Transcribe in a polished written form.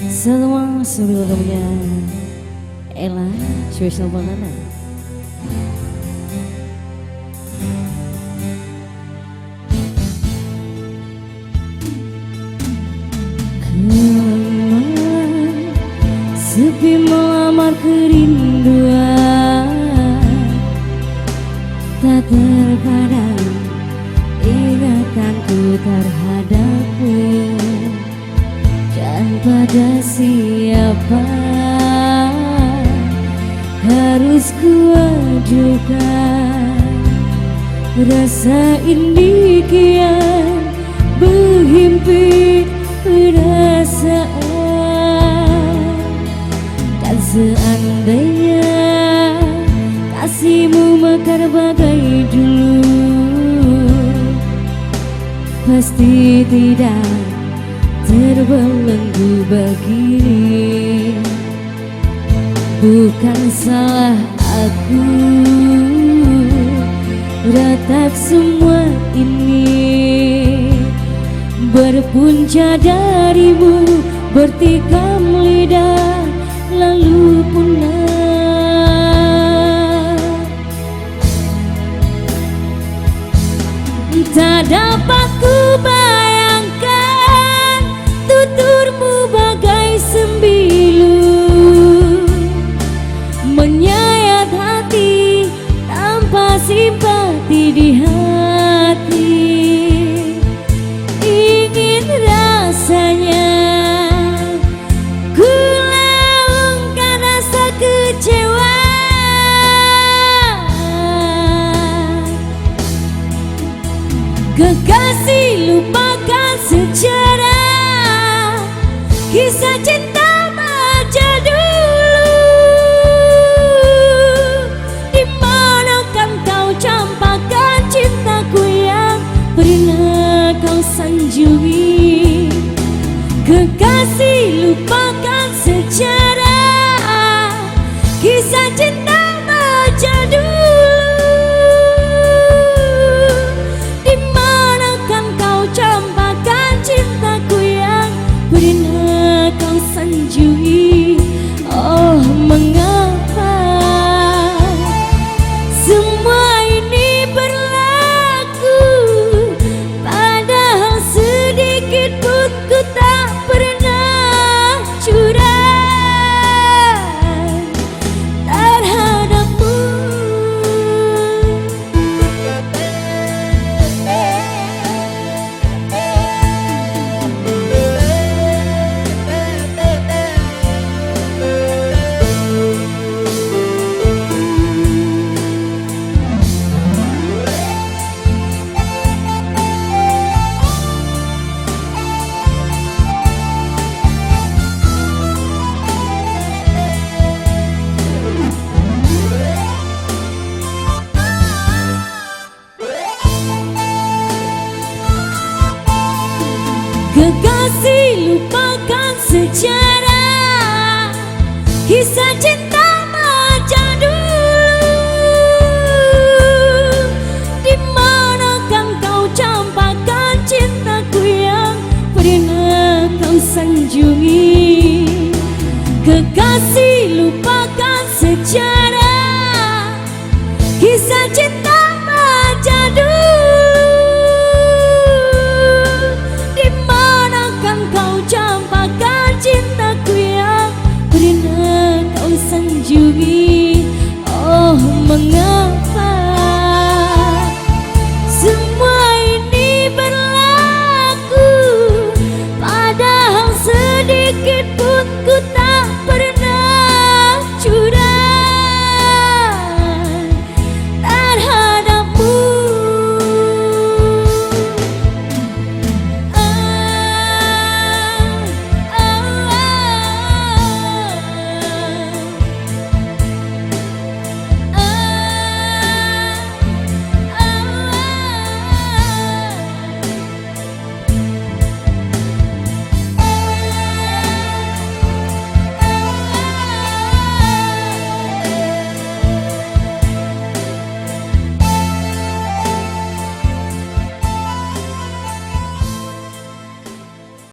Semua sebelumnya Ella spesial banana. Kemarin sepi melamar kerinduan, tak terpadam ingatanku terhadapmu. Dan pada siapa harus kuajukan rasa ini kian berhimpit perasaan. Dan seandainya kasihmu mekar bagai dulu, pasti tidak terbelenggu begini. Bukan salah aku, ratap semua ini berpunca darimu, bertikam lidah lalu punah. Tak dapat ku bayangkan tuturmu bagai sembilu, menyayat hati tanpa simpati di hati. Ingin rasanya ku laungkan rasa kecewa. Kekasih, lupakan sejarah kisah cinta masa dulu. Di mana kan kau campakkan cintaku yang pernah kau sanjungi. Kekasih, lupakan sejarah kisah cinta masa dulu. Pernah kau sanjungi. Oh, mengapa semua ini berlaku, padahal sedikit pun ku tak pernah curang terhadapmu. Kekasih, lupakan sejarah kisah cinta masa dulu. Di mana kan kau campakkan cintaku yang pernah kau sanjungi. Kekasih, lupakan sejarah kisah cinta